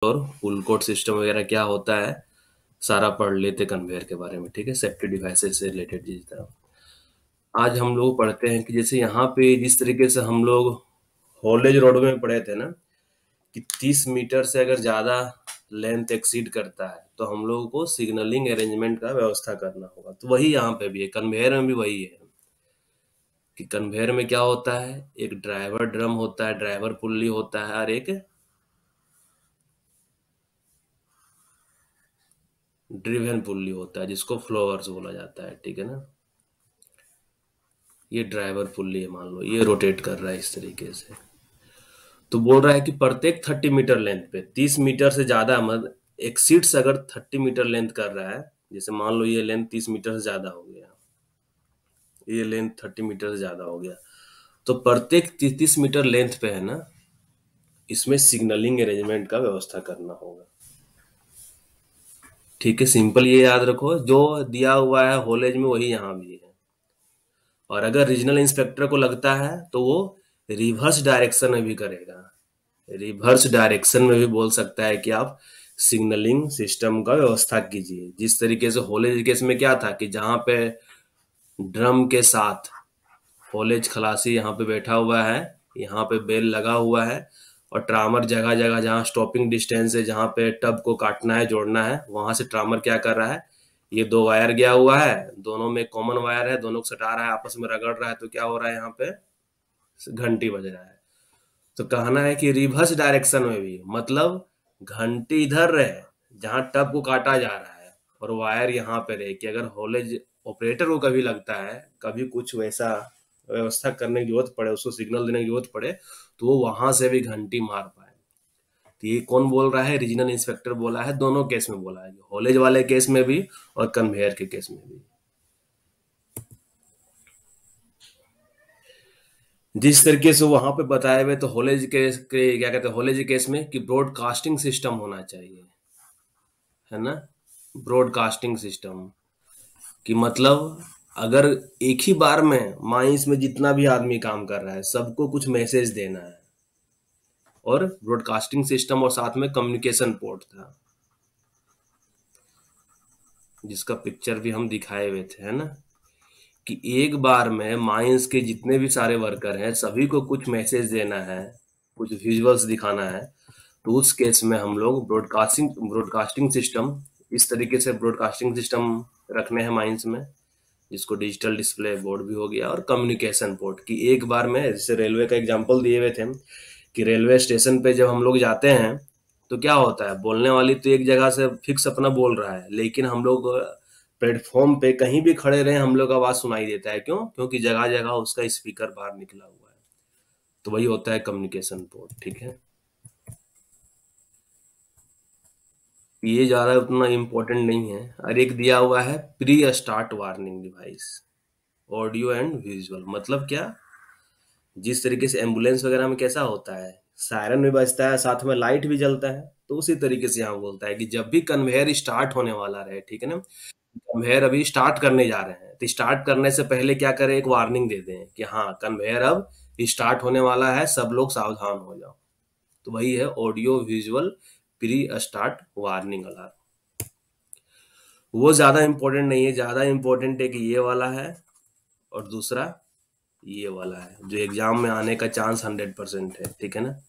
और पुल code system वगैरह क्या होता है सारा पढ़ लेते कन्वेयर के बारे में। ठीक है, सेफ्टी डिवाइसेस से रिलेटेड जिस तरह आज हम लोग पढ़ते हैं कि जैसे यहाँ पे जिस तरीके से हम लोग हॉलेज रोड में पढ़े थे ना कि 30 मीटर से अगर ज्यादा लेंथ एक्सीड करता है तो हम लोगों को सिग्नलिंग अरेंजमेंट का व्यवस्था करना होगा। तो वही यहाँ पे भी है, कन्वेयर में भी वही है कि कन्वेयर में क्या होता है, एक ड्राइवर ड्रम होता है, ड्राइवर पुल्ली होता है और एक ड्रिवन पुल्ली होता है जिसको फ्लोवर्स बोला जाता है। ठीक है ना, ये ड्राइवर पुल्ली है, मान लो ये रोटेट कर रहा है इस तरीके से। तो बोल रहा है कि प्रत्येक 30 मीटर लेंथ पे 30 मीटर से ज्यादा मतलब एक्सीड्स अगर 30 मीटर लेंथ कर रहा है, जैसे मान लो ये लेंथ 30 मीटर से ज्यादा हो गया, ये लेंथ 30 मीटर से ज्यादा हो गया, तो प्रत्येक 30 मीटर लेंथ पे है ना, इसमें सिग्नलिंग अरेंजमेंट का व्यवस्था करना होगा। ठीक है, सिंपल ये याद रखो, जो दिया हुआ है हॉलेज में वही यहाँ भी है। और अगर रीजनल इंस्पेक्टर को लगता है तो वो रिवर्स डायरेक्शन में भी करेगा। रिवर्स डायरेक्शन में भी बोल सकता है कि आप सिग्नलिंग सिस्टम का व्यवस्था कीजिए। जिस तरीके से हॉलेज केस में क्या था कि जहां पे ड्रम के साथ हॉलेज खलासी यहाँ पे बैठा हुआ है, यहाँ पे बेल लगा हुआ है और ट्रामर जगह जगह जहाँ स्टॉपिंग डिस्टेंस है, जहाँ पे टब को काटना है जोड़ना है, वहां से ट्रामर क्या कर रहा है, ये दो वायर गया हुआ है, दोनों में कॉमन वायर है, दोनों को सटा रहा है, आपस में रगड़ रहा है, तो क्या हो रहा है, यहाँ पे घंटी बज रहा है। तो कहना है कि रिवर्स डायरेक्शन में भी मतलब घंटी इधर रहे जहां टब को काटा जा रहा है और वायर यहाँ पे रहे कि अगर हॉलेज ऑपरेटर को कभी लगता है, कभी कुछ वैसा व्यवस्था करने की जरूरत पड़े, उसको सिग्नल देने की जरूरत पड़े, तो वो वहां से भी घंटी मार पाए। तो ये कौन बोल रहा है, रीजनल इंस्पेक्टर बोला है, दोनों केस में बोला है, हॉलेज वाले केस में भी और कन्वेयर के केस में भी। जिस तरीके से वहां पे बताए हुए, तो हॉलेज के क्या कहते हैं, हॉलेज केस में कि ब्रॉडकास्टिंग सिस्टम होना चाहिए, है ना। ब्रॉडकास्टिंग सिस्टम कि मतलब अगर एक ही बार में माइंस में जितना भी आदमी काम कर रहा है सबको कुछ मैसेज देना है, और ब्रॉडकास्टिंग सिस्टम और साथ में कम्युनिकेशन पोर्ट था जिसका पिक्चर भी हम दिखाए हुए थे, है ना, कि एक बार में माइंस के जितने भी सारे वर्कर हैं सभी को कुछ मैसेज देना है, कुछ विजुअल्स दिखाना है, तो उस केस में हम लोग ब्रॉडकास्टिंग सिस्टम, इस तरीके से ब्रॉडकास्टिंग सिस्टम रखने हैं माइंस में, जिसको डिजिटल डिस्प्ले बोर्ड भी हो गया और कम्युनिकेशन पोर्ट की एक बार में। जैसे रेलवे का एग्जांपल दिए हुए थे कि रेलवे स्टेशन पे जब हम लोग जाते हैं तो क्या होता है, बोलने वाली तो एक जगह से फिक्स अपना बोल रहा है, लेकिन हम लोग प्लेटफॉर्म पे कहीं भी खड़े रहे हम लोग आवाज सुनाई देता है। क्यों? क्योंकि जगह जगह उसका स्पीकर बाहर निकला हुआ है। तो वही होता है कम्युनिकेशन पोर्ट। ठीक है, ये ज्यादा उतना इम्पोर्टेंट नहीं है। और एक दिया हुआ है pre start warning device, audio and visual. मतलब क्या, जिस तरीके से एम्बुलेंस वगैरह में कैसा होता है, सायरन भी बजता है, साथ में लाइट भी जलता है, तो उसी तरीके से यहाँ बोलता है कि जब भी कन्वेयर स्टार्ट होने वाला रहे, ठीक है ना, कन्वेयर अभी स्टार्ट करने जा रहे हैं, तो स्टार्ट करने से पहले क्या करें, एक वार्निंग दे दें कि हाँ कन्वेयर अब स्टार्ट होने वाला है, सब लोग सावधान हो जाओ। तो वही है audio visual pre start warning alarm. वो ज्यादा इंपॉर्टेंट नहीं है, ज्यादा इंपॉर्टेंट है कि ये वाला है और दूसरा ये वाला है जो एग्जाम में आने का चांस 100% है। ठीक है ना,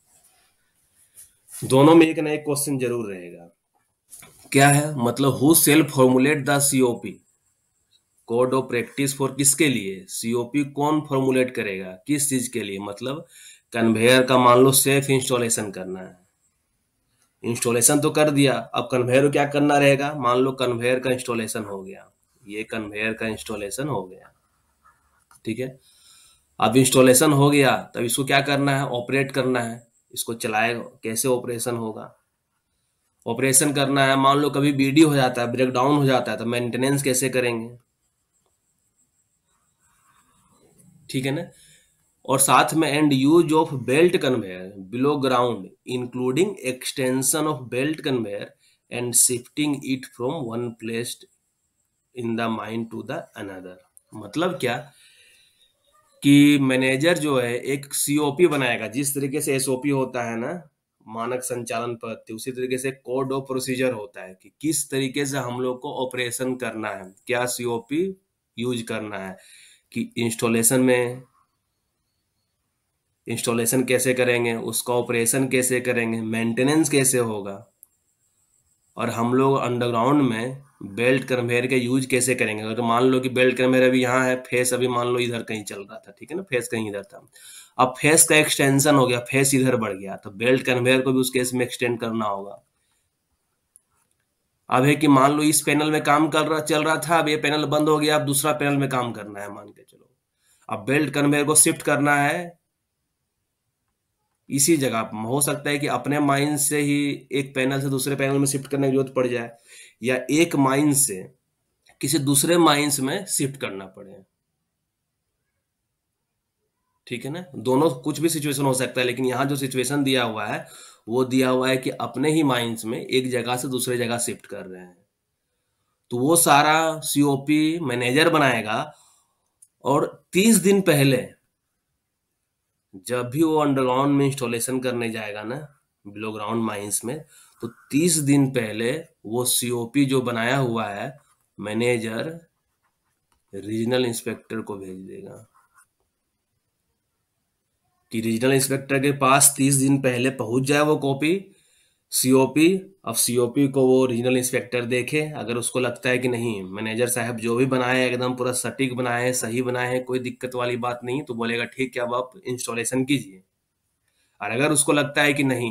दोनों में एक ना एक क्वेश्चन जरूर रहेगा। क्या है मतलब, who shall formulate the COP, code of practice for, किसके लिए, सीओपी कौन फॉर्मुलेट करेगा, किस चीज के लिए, मतलब कन्वेयर का मान लो सेफ इंस्टॉलेशन करना है। इंस्टॉलेशन तो कर दिया, अब कन्वेयर को क्या करना रहेगा, मान लो कन्वेयर का इंस्टॉलेशन हो गया, ये कन्वेयर का इंस्टॉलेशन हो गया, ठीक है। अब इंस्टॉलेशन हो गया, तब इसको क्या करना है, ऑपरेट करना है, इसको चलाएगा, कैसे ऑपरेशन होगा, ऑपरेशन करना है, मान लो कभी बीडी हो जाता है, ब्रेक डाउन हो जाता है, तो मेंटेनेंस कैसे करेंगे, ठीक है ना। और साथ में and use of belt conveyor below ground including extension of belt conveyor and shifting it from one place in the mine to the another. मतलब क्या कि मैनेजर जो है एक सीओपी बनाएगा, जिस तरीके से एसओपी होता है ना, मानक संचालन पद्धति, उसी तरीके से कोड ऑफ प्रोसीजर होता है कि किस तरीके से हम लोग को ऑपरेशन करना है, क्या सीओपी यूज करना है, कि इंस्टॉलेशन कैसे करेंगे, उसका ऑपरेशन कैसे करेंगे, मेंटेनेंस कैसे होगा, और हम लोग अंडरग्राउंड में बेल्ट कन्वेयर के यूज कैसे करेंगे। अगर मान लो कि बेल्ट कन्वेयर अभी यहाँ है, फेस अभी मान लो इधर कहीं चल रहा था, ठीक है ना, फेस कहीं इधर था, अब फेस का एक्सटेंशन हो गया, फेस इधर बढ़ गया, तो बेल्ट कन्वेयर को भी उस केस में एक्सटेंड करना होगा। अब है कि मान लो इस पैनल में काम चल रहा था, अब ये पैनल बंद हो गया, अब दूसरा पैनल में काम करना है, मान के चलो। अब बेल्ट कन्वेयर को शिफ्ट करना है इसी जगह पर। हो सकता है कि अपने माइन से ही एक पैनल से दूसरे पैनल में शिफ्ट करने की जरूरत पड़ जाए, या एक माइन से किसी दूसरे माइंस में शिफ्ट करना पड़े, ठीक है ना। दोनों कुछ भी सिचुएशन हो सकता है, लेकिन यहाँ जो सिचुएशन दिया हुआ है वो दिया हुआ है कि अपने ही माइंस में एक जगह से दूसरे जगह शिफ्ट कर रहे हैं। तो वो सारा सीओपी मैनेजर बनाएगा, और 30 दिन पहले जब भी वो अंडरग्राउंड में इंस्टॉलेशन करने जाएगा ना, बिलो ग्राउंड माइंस में, तो 30 दिन पहले वो सीओपी जो बनाया हुआ है मैनेजर रीजनल इंस्पेक्टर को भेज देगा, कि रीजनल इंस्पेक्टर के पास 30 दिन पहले पहुंच जाए वो कॉपी सीओपी। अब सीओपी को वो रीजनल इंस्पेक्टर देखे, अगर उसको लगता है कि नहीं मैनेजर साहब जो भी बनाए एकदम पूरा सटीक बनाए हैं, सही बनाए हैं, कोई दिक्कत वाली बात नहीं, तो बोलेगा ठीक है अब आप इंस्टॉलेशन कीजिए। और अगर उसको लगता है कि नहीं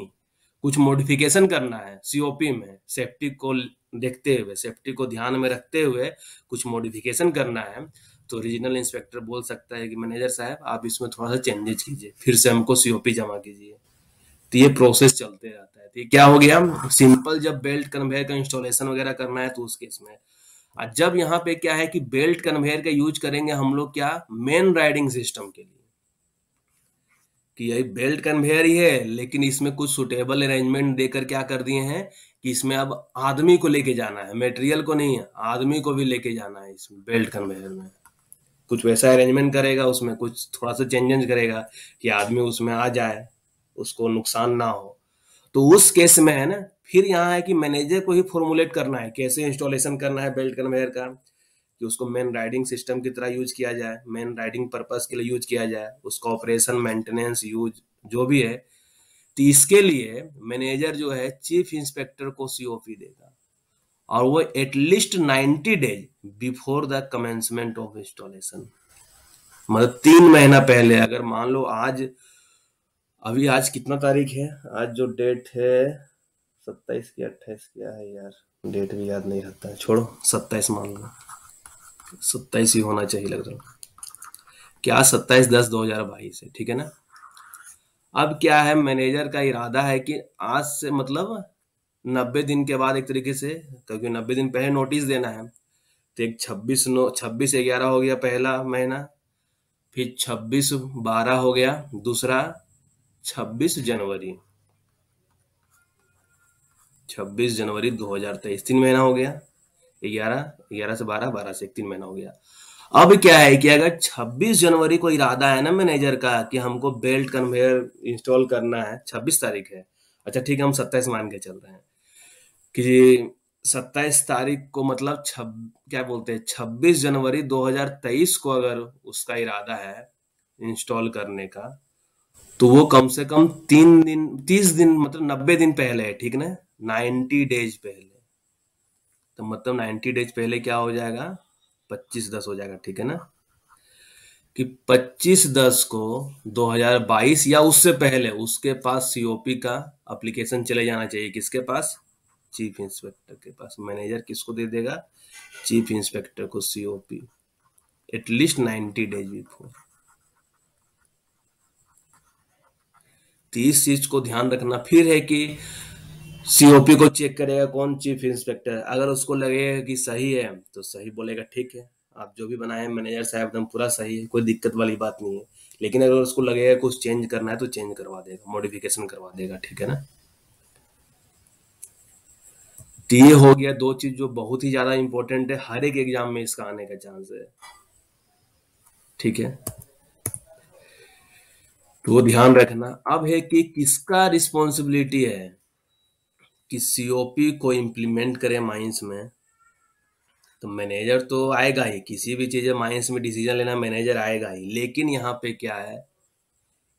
कुछ मॉडिफिकेशन करना है सीओपी में, सेफ्टी को देखते हुए, सेफ्टी को ध्यान में रखते हुए कुछ मॉडिफिकेशन करना है, तो रीजनल इंस्पेक्टर बोल सकता है कि मैनेजर साहब आप इसमें थोड़ा सा चेंजेस कीजिए, फिर से हमको सीओपी जमा कीजिए। तो ये प्रोसेस चलते रहता है। तो ये क्या हो गया, सिंपल जब बेल्ट कन्वेयर का इंस्टॉलेशन वगैरह करना है तो उस केस में। और जब यहाँ पे क्या है कि बेल्ट कन्वेयर का यूज करेंगे हम लोग क्या, मेन राइडिंग सिस्टम के लिए, कि यही बेल्ट कन्वेयर ही है, लेकिन इसमें कुछ सुटेबल अरेंजमेंट देकर क्या कर दिए हैं कि इसमें अब आदमी को लेके जाना है, मटेरियल को नहीं है, आदमी को भी लेके जाना है इसमें बेल्ट कन्वेयर में। कुछ वैसा अरेंजमेंट करेगा, उसमें कुछ थोड़ा सा चेंजेस करेगा कि आदमी उसमें आ जाए, उसको नुकसान ना हो। तो उस केस में है ना, फिर यहाँ है कि मैनेजर को ही फॉर्मुलेट करना है कैसे इंस्टॉलेशन करना है बेल्ट कन्वेयर का, कि उसको मेन राइडिंग सिस्टम की तरह यूज किया जाए, मेन राइडिंग पर्पस के लिए यूज किया जाए, उसका ऑपरेशन मेंटेनेंस यूज जो भी है। तो इसके लिए मैनेजर जो है चीफ इंस्पेक्टर को सीओपी देगा, और वो at least 90 days before the commencement of installation, मतलब 3 महीना पहले। अगर मान लो आज कितना तारीख है, आज जो डेट है 27 की 28 क्या है यार, डेट भी याद नहीं रहता है, छोड़ो 27 मान लो, 27 ही होना चाहिए लग रहा है, क्या 27/10/2022 है, ठीक है ना। अब क्या है, मैनेजर का इरादा है कि आज से मतलब 90 दिन के बाद एक तरीके से, क्योंकि 90 दिन पहले नोटिस देना है, तो एक 26/11 हो गया पहला महीना, फिर 26/12 हो गया दूसरा, 26 जनवरी, 26 जनवरी 2023, 3 महीना हो गया, 11 से 12, 12 से 3 महीना हो गया। अब क्या है कि अगर 26 जनवरी को इरादा है ना मैनेजर का कि हमको बेल्ट कन्वेयर इंस्टॉल करना है, 26 तारीख है, अच्छा ठीक है हम 27 मान के चल रहे हैं, कि 27 तारीख को मतलब क्या बोलते हैं 26 जनवरी 2023 को अगर उसका इरादा है इंस्टॉल करने का, तो वो कम से कम 3 दिन 30 दिन मतलब 90 दिन पहले है, ठीक ना, 90 डेज पहले। तो मतलब 90 डेज पहले क्या हो जाएगा, 25/10 हो जाएगा, ठीक है ना, कि 25/10 को 2022 या उससे पहले उसके पास सीओपी का एप्लीकेशन चले जाना चाहिए, किसके पास, चीफ इंस्पेक्टर के पास। मैनेजर किसको दे देगा, चीफ इंस्पेक्टर को सीओपी, एटलीस्ट 90 डेज बिफोर। तो इस चीज को ध्यान रखना। फिर है कि सीओपी को चेक करेगा कौन, चीफ इंस्पेक्टर। अगर उसको लगेगा कि सही है तो सही बोलेगा, ठीक है आप जो भी बनाए मैनेजर साहब एकदम पूरा सही है, कोई दिक्कत वाली बात नहीं है। लेकिन अगर उसको लगेगा कुछ चेंज करना है तो चेंज करवा देगा, मॉडिफिकेशन करवा देगा, ठीक है ना। तो ये हो गया 2 चीज जो बहुत ही ज्यादा इंपॉर्टेंट है, हर एक एग्जाम में इसका आने का चांस है, ठीक है। तो वो ध्यान रखना। अब है कि किसका रिस्पॉन्सिबिलिटी है कि सीओपी को इम्प्लीमेंट करे माइंस में। तो मैनेजर तो आएगा ही, किसी भी चीज माइंस में डिसीजन लेना मैनेजर आएगा ही, लेकिन यहाँ पे क्या है,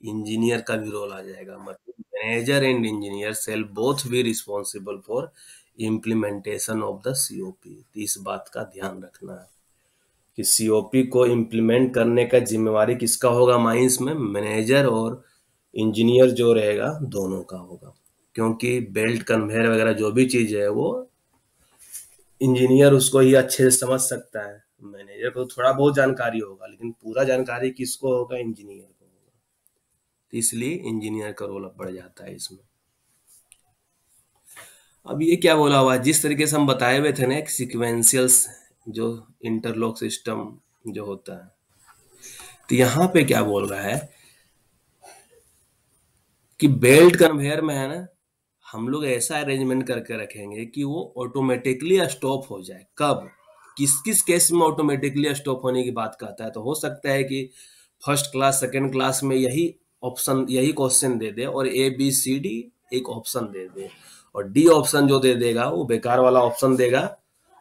इंजीनियर का भी रोल आ जाएगा। मतलब manager and engineer shall both be responsible for implementation of the COP. तो इस बात का ध्यान रखना है कि सीओपी को इम्प्लीमेंट करने का जिम्मेवारी किसका होगा माइंस में, मैनेजर और इंजीनियर जो रहेगा दोनों का होगा। क्योंकि बेल्ट कन्वेयर वगैरह जो भी चीज है वो इंजीनियर उसको ही अच्छे से समझ सकता है, मैनेजर को थोड़ा बहुत जानकारी होगा, लेकिन पूरा जानकारी किसको होगा, इंजीनियर को होगा। तो इसलिए इंजीनियर का रोल अब बढ़ जाता है इसमें। अब ये क्या बोला हुआ है, जिस तरीके से हम बताए हुए थे ना, एक सिक्वेंशियल्स जो इंटरलॉक सिस्टम जो होता है, तो यहाँ पे क्या बोल रहा है कि बेल्ट कन्वेयर में है ना, हम लोग ऐसा अरेंजमेंट करके रखेंगे कि वो ऑटोमेटिकली स्टॉप हो जाए। कब, किस किस केस में ऑटोमेटिकली स्टॉप होने की बात कहता है, तो हो सकता है कि फर्स्ट क्लास सेकंड क्लास में यही ऑप्शन, यही क्वेश्चन दे दे और ए बी सी डी एक ऑप्शन दे दे, और डी ऑप्शन जो दे देगा वो बेकार वाला ऑप्शन देगा,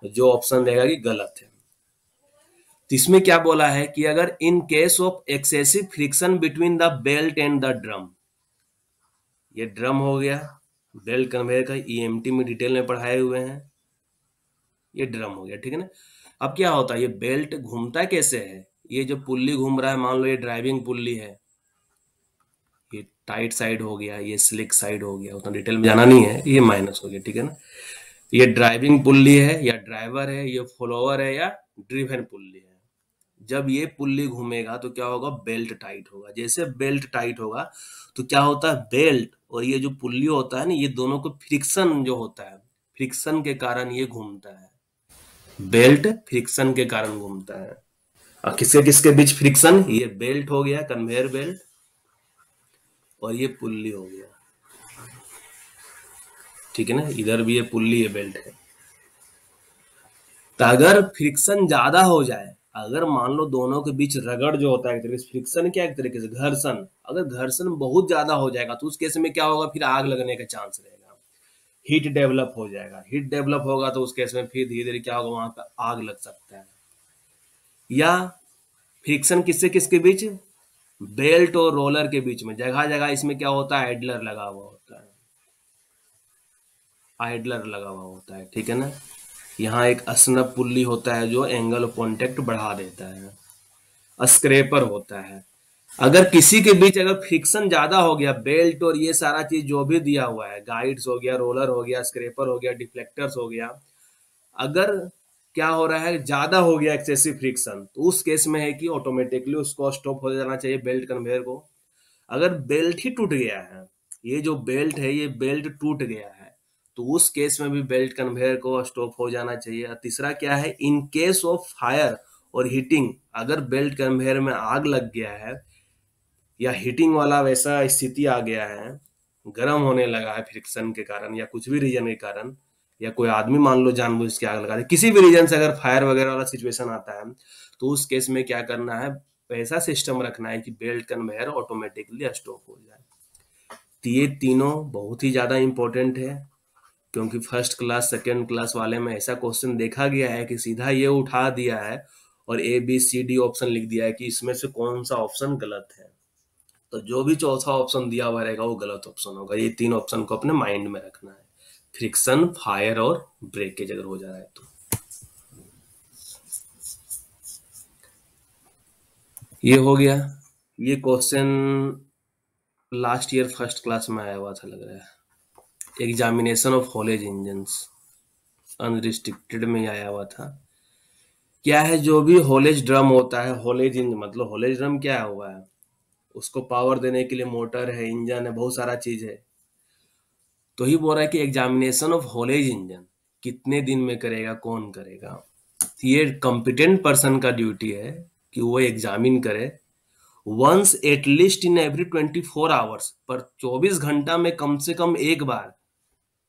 जो ऑप्शन देगा कि गलत है। तो इसमें क्या बोला है कि अगर in case of excessive friction between the belt and the drum, ये ड्रम हो गया, बेल्ट कन्वेयर का ईएमटी में डिटेल में पढ़ाए हुए हैं, ये ड्रम हो गया, ठीक है ना। अब क्या होता है, ये बेल्ट घूमता कैसे है, ये जो पुल्ली घूम रहा है, मान लो ये ड्राइविंग पुल्ली है, ये टाइट साइड हो गया, ये स्लिक साइड हो गया, उतना डिटेल में जाना नहीं है, ये माइनस हो गया, ठीक है ना। ये ड्राइविंग पुल्ली है या ड्राइवर है, ये फॉलोअर है या ड्रिवन पुल्ली है। जब ये पुल्ली घूमेगा तो क्या होगा, बेल्ट टाइट होगा। जैसे बेल्ट टाइट होगा तो क्या होता है, बेल्ट और ये जो पुल्ली होता है ना, ये दोनों को फ्रिक्शन जो होता है, फ्रिक्शन के कारण ये घूमता है, बेल्ट फ्रिक्शन के कारण घूमता है। और किसके किसके बीच फ्रिक्शन, ये बेल्ट हो गया कन्वेयर बेल्ट, और ये पुल्ली हो गया, ठीक है ना, इधर भी ये पुल्ली है, बेल्ट है। तो अगर फ्रिक्शन ज्यादा हो जाए, अगर मान लो दोनों के बीच रगड़ जो होता है, एक तरीके से फ्रिक्शन, क्या एक तरीके से घर्षण, अगर घर्षण बहुत ज्यादा हो जाएगा तो उस केस में क्या होगा, फिर आग लगने का चांस रहेगा, हीट डेवलप हो जाएगा। हीट डेवलप होगा तो उस केस में फिर धीरे धीरे क्या होगा, वहां पर आग लग सकता है। या फ्रिक्शन किससे किसके बीच, बेल्ट और रोलर के बीच में, जगह जगह इसमें क्या होता है, आइडलर लगा हुआ होता है, आइडलर लगा हुआ होता है, ठीक है ना। यहाँ एक स्नब पुल्ली होता है जो एंगल ऑफ कॉन्टेक्ट बढ़ा देता है, स्क्रेपर होता है। अगर किसी के बीच अगर फ्रिक्शन ज्यादा हो गया, बेल्ट और ये सारा चीज जो भी दिया हुआ है, गाइड्स हो गया, रोलर हो गया, स्क्रेपर हो गया, डिफ्लेक्टर्स हो गया, अगर क्या हो रहा है, ज्यादा हो गया एक्सेसिव फ्रिक्शन, तो उस केस में है कि ऑटोमेटिकली उसको स्टॉप हो जाना चाहिए बेल्ट कन्वेयर को। अगर बेल्ट ही टूट गया है, ये जो बेल्ट है ये बेल्ट टूट गया है, तो उस केस में भी बेल्ट कन्वेयर को स्टॉप हो जाना चाहिए। और तीसरा क्या है, इन केस ऑफ फायर और हीटिंग, अगर बेल्ट कन्वेयर में आग लग गया है या हीटिंग वाला वैसा स्थिति आ गया है, गर्म होने लगा है फ्रिक्शन के कारण या कुछ भी रीजन के कारण, या कोई आदमी मान लो जानबूझ के आग लगा दे, किसी भी रीजन से अगर फायर वगैरह वाला सिचुएशन आता है, तो उस केस में क्या करना है, ऐसा सिस्टम रखना है कि बेल्ट कन्वेयर ऑटोमेटिकली स्टॉप हो जाए। तो ये तीनों बहुत ही ज्यादा इंपॉर्टेंट है, क्योंकि फर्स्ट क्लास सेकेंड क्लास वाले में ऐसा क्वेश्चन देखा गया है कि सीधा ये उठा दिया है और A B C D option लिख दिया है कि इसमें से कौन सा ऑप्शन गलत है। तो जो भी चौथा ऑप्शन दिया हुआ रहेगा वो गलत ऑप्शन होगा। ये तीन ऑप्शन को अपने माइंड में रखना है, फ्रिक्शन, फायर और ब्रेकेज अगर हो जा रहा है तो। ये हो गया, ये question last year first class में आया हुआ था लग रहा है, examination of haulage engines unrestricted में आया हुआ था। क्या है, जो भी हॉलेज ड्रम होता है, हॉलेज इंजन मतलब हॉलेज ड्रम क्या हुआ है, उसको पावर देने के लिए मोटर है, इंजन है, बहुत सारा चीज है। तो ही बोल रहा है कि एग्जामिनेशन ऑफ हॉलेज इंजन कितने दिन में करेगा, कौन करेगा। ये कॉम्पिटेंट पर्सन का ड्यूटी है कि वो एग्जामिन करे once at least in every 24 hours, पर 24 घंटा में कम से कम एक बार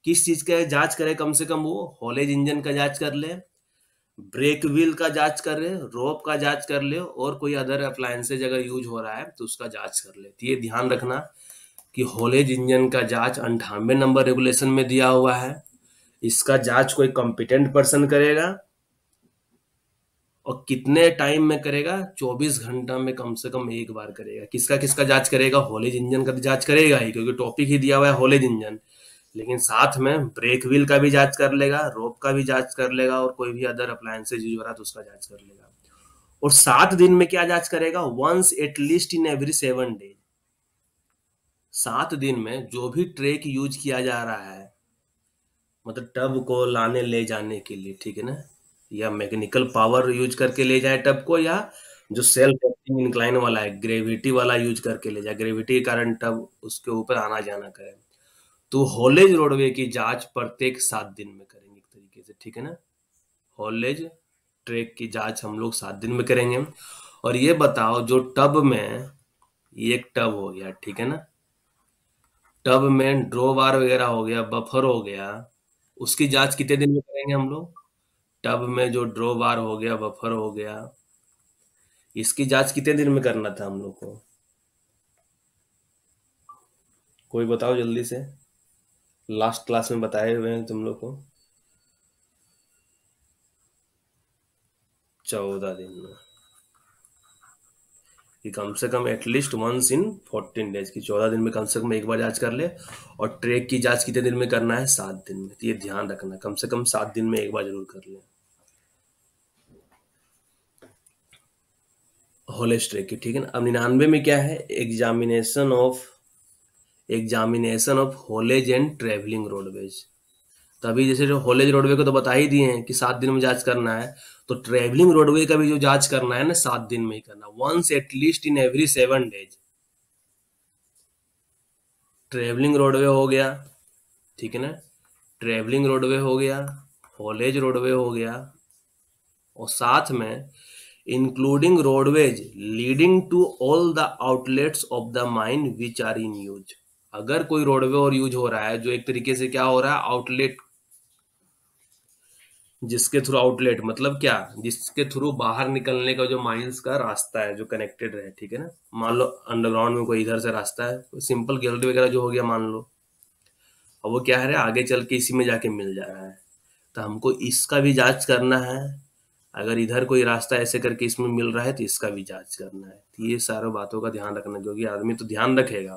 किस चीज का जांच करे, कम से कम वो हॉलेज इंजन का जांच कर ले, ब्रेक व्हील का जांच कर रहे, रोप का जांच कर ले, और कोई अदर अप्लायंसेज अगर यूज हो रहा है तो उसका जांच कर ले। तो ये ध्यान रखना कि हॉलेज इंजन का जांच 98 नंबर रेगुलेशन में दिया हुआ है। इसका जांच कोई कॉम्पिटेंट पर्सन करेगा, और कितने टाइम में करेगा? 24 घंटा में कम से कम एक बार करेगा। किसका किसका जांच करेगा? हॉलेज इंजन का जांच करेगा ही, क्योंकि टॉपिक ही दिया हुआ है हॉलेज इंजन। लेकिन साथ में ब्रेक व्हील का भी जांच कर लेगा, रोप का भी जांच कर लेगा, और कोई भी अदर अप्लायंसेज यूज हो रहा है तो उसका जांच कर लेगा। और 7 दिन में क्या जांच करेगा? Once at least in every 7 days. 7 दिन में जो भी ट्रेक यूज किया जा रहा है, मतलब टब को लाने ले जाने के लिए, ठीक है ना, या मैकेनिकल पावर यूज करके ले जाए टब को, या जो सेल्फ एक्टिंग इंक्लाइन वाला है, ग्रेविटी वाला यूज करके ले जाए, ग्रेविटी के कारण टब उसके ऊपर आना जाना करे, तो हॉलेज रोडवे की जांच प्रत्येक 7 दिन में करेंगे एक तरीके से, ठीक है ना। हॉलेज ट्रैक की जांच हम लोग 7 दिन में करेंगे। और ये बताओ, जो टब में, ये एक टब हो गया, ठीक है ना, टब में ड्रो बार वगैरह हो गया, बफर हो गया, उसकी जांच कितने दिन में करेंगे हम लोग? टब में जो ड्रो बार हो गया, बफर हो गया, इसकी जांच कितने दिन में करना था हम लोग को? कोई बताओ जल्दी से। लास्ट क्लास में बताए हुए हैं तुम लोग को, 14 दिन में, कि कम से कम एटलीस्ट वंस इन 14 डेज, की 14 दिन में कम से कम एक बार जांच कर ले। और ट्रैक की जांच कितने दिन में करना है? 7 दिन में। तो ये ध्यान रखना, कम से कम 7 दिन में एक बार जरूर कर ले हॉलेज ट्रैक की, ठीक है ना। अब 99 में क्या है? Examination of haulage and travelling roadways. तभी जैसे जो हॉलेज रोडवे को तो बता ही दिए हैं कि 7 दिन में जांच करना है, तो ट्रेवलिंग रोडवे का भी जो जांच करना है ना, 7 दिन में ही करना, once at least in every 7 days. Travelling roadway हो गया, ठीक है ना, ट्रेवलिंग रोडवे हो गया, हॉलेज रोडवे हो गया, और साथ में including roadways leading to all the outlets of the mine which are in use. अगर कोई रोडवे और यूज हो रहा है, जो एक तरीके से क्या हो रहा है, आउटलेट, जिसके थ्रू, आउटलेट मतलब क्या, जिसके थ्रू बाहर निकलने का जो माइंस का रास्ता है जो कनेक्टेड है, ठीक है ना। मान लो अंडरग्राउंड में कोई इधर से रास्ता है, कोई सिंपल गैलरी वगैरह जो हो गया मान लो, और वो क्या है, आगे चल के इसी में जाके मिल जा रहा है, तो हमको इसका भी जांच करना है। अगर इधर कोई रास्ता ऐसे करके इसमें मिल रहा है तो इसका भी जांच करना है। तो ये सारे बातों का ध्यान रखना, जो कि आदमी तो ध्यान रखेगा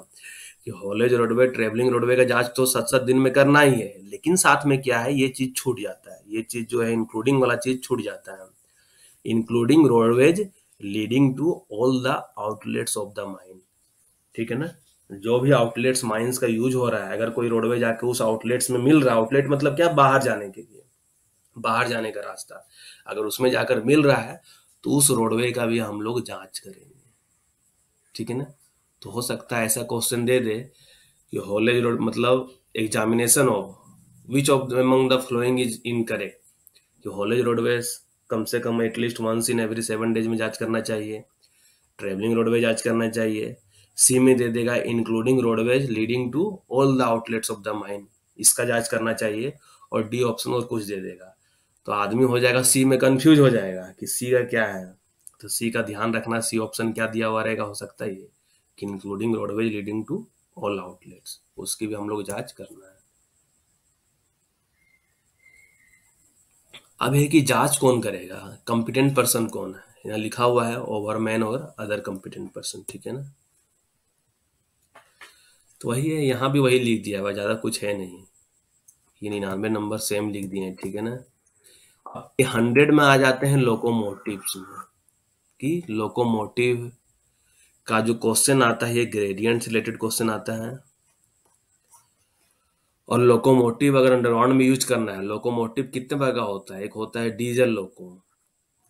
कि हॉलेज रोडवे, ट्रेवलिंग रोडवे का जांच तो 7-7 दिन में करना ही है, लेकिन साथ में क्या है, ये चीज छूट जाता है, ये चीज जो है इंक्लूडिंग वाला चीज छूट जाता है। Including roadways leading to all the outlets of the mine, ठीक है ना। जो भी आउटलेट्स माइंस का यूज हो रहा है, अगर कोई रोडवे जाके उस आउटलेट्स में मिल रहा है, आउटलेट मतलब क्या, बाहर जाने के लिए, बाहर जाने का रास्ता, अगर उसमें जाकर मिल रहा है तो उस रोडवे का भी हम लोग जांच करेंगे, ठीक है ना। तो हो सकता है ऐसा क्वेश्चन दे दे कि हॉलेज रोड मतलब examination of which of among the following is incorrect, कि हॉलेज रोडवेज कम से कम at least once in every 7 days में जांच करना चाहिए, ट्रेवलिंग रोडवेज जांच करना चाहिए, सी में दे देगा including roadways leading to all the outlets of the mine, इसका जांच करना चाहिए, और डी ऑप्शन और कुछ दे देगा। तो आदमी हो जाएगा सी में कंफ्यूज हो जाएगा कि सी का क्या है। तो सी का ध्यान रखना, सी ऑप्शन क्या दिया हुआ रहेगा, हो सकता है ये कि including roadways leading to all outlets, उसकी भी हम लोग जांच करना है। अब है कि जांच कौन करेगा, कॉम्पिटेंट पर्सन कौन है, यहाँ लिखा हुआ है ओवरमैन और अदर कॉम्पिटेंट पर्सन, ठीक है ना। तो वही है, यहाँ भी वही लिख दिया हुआ, ज्यादा कुछ है नहीं, ये 99 नंबर सेम लिख दिए हैं, ठीक है ना। अब 100 में आ जाते हैं लोकोमोटिव्स में, कि लोकोमोटिव का जो क्वेश्चन आता है, ये ग्रेडियंट से रिलेटेड क्वेश्चन आता है। और लोकोमोटिव अगर अंडरग्राउंड में यूज करना है, लोकोमोटिव कितने प्रकार का होता है, एक होता है डीजल लोको,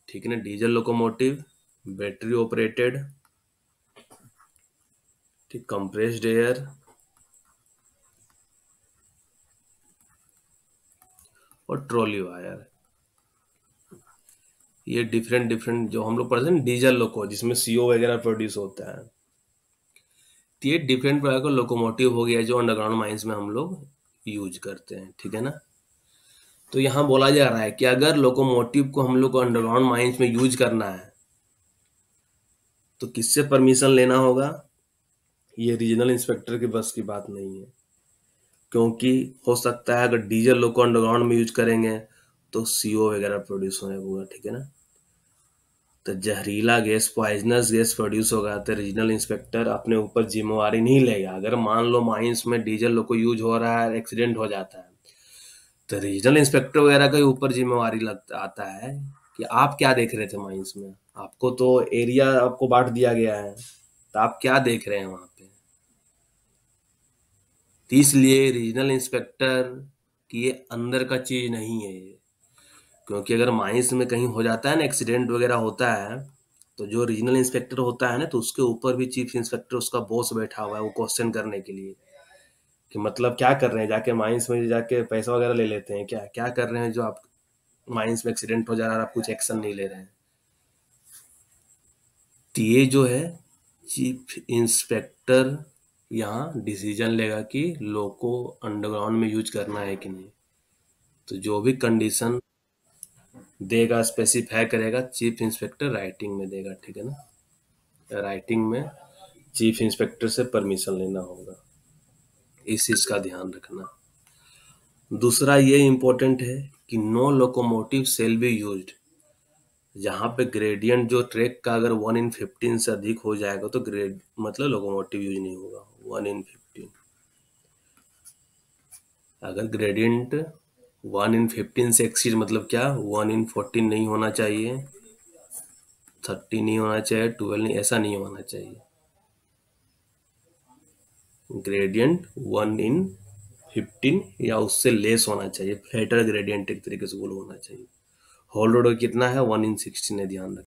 ठीक है ना, डीजल लोकोमोटिव, बैटरी ऑपरेटेड, ठीक, कंप्रेस्ड एयर, और ट्रॉली वायर। ये डिफरेंट डिफरेंट जो हम लोग पढ़ते हैं डीजल लोको, जिसमें सीओ वगैरह प्रोड्यूस होता है, तो ये डिफरेंट प्रकार का लोकोमोटिव हो गया जो अंडरग्राउंड माइंस में हम लोग यूज करते हैं, ठीक है ना। तो यहाँ बोला जा रहा है कि अगर लोकोमोटिव को हम लोग को अंडरग्राउंड माइंस में यूज करना है तो किससे परमिशन लेना होगा? ये रीजनल इंस्पेक्टर की बस की बात नहीं है, क्योंकि हो सकता है अगर डीजल लोग को अंडरग्राउंड में यूज करेंगे तो सीओ वगैरह प्रोड्यूस होगा, ठीक है ना। तो जहरीला गैस, पॉइजनस गैस प्रोड्यूस होगा तो रीजनल इंस्पेक्टर अपने ऊपर जिम्मेवारी नहीं लेगा। अगर मान लो माइंस में डीजल लोग को यूज हो रहा है, एक्सीडेंट हो जाता है, तो रीजनल इंस्पेक्टर वगैरह के ऊपर जिम्मेवारी लगता आता है कि आप क्या देख रहे थे माइंस में, आपको तो एरिया आपको बांट दिया गया है, तो आप क्या देख रहे हैं वहां पे। तो इसलिए रीजनल इंस्पेक्टर की ये अंदर का चीज नहीं है ये। क्योंकि अगर माइंस में कहीं हो जाता है ना, एक्सीडेंट वगैरह होता है, तो जो रीजनल इंस्पेक्टर होता है ना, तो उसके ऊपर भी चीफ इंस्पेक्टर उसका बॉस बैठा हुआ है वो क्वेश्चन करने के लिए कि मतलब क्या कर रहे हैं, जाके माइंस में जाके पैसा वगैरह ले लेते हैं क्या, क्या कर रहे हैं जो आप माइंस में एक्सीडेंट हो जा रहा है, आप कुछ एक्शन नहीं ले रहे हैं। तो ये जो है चीफ इंस्पेक्टर यहाँ डिसीजन लेगा कि लो को अंडरग्राउंड में यूज करना है कि नहीं। तो जो भी कंडीशन देगा, स्पेसिफाई करेगा, चीफ इंस्पेक्टर राइटिंग में देगा, ठीक है ना। राइटिंग में चीफ इंस्पेक्टर से परमिशन लेना होगा, इस चीज का ध्यान रखना। दूसरा ये इम्पोर्टेंट है कि no locomotive shall be used. जहाँ पे ग्रेडियंट जो ट्रैक का अगर 1/15 से अधिक हो जाएगा तो ग्रेड मतलब लोकोमोटिव यूज नहीं होगा 1/15। अगर ग्रेडियंट 1/15 से एक्सीड मतलब क्या, 1/14 नहीं होना चाहिए, 30 नहीं होना चाहिए, 12 नहीं, ऐसा नहीं होना चाहिए। ग्रेडियंट 1/15 या उससे लेस होना चाहिए, फ्लैटर ग्रेडियंट एक तरीके से बोल होना चाहिए। होल रोड कितना है, 1/16 है, ध्यान रखना।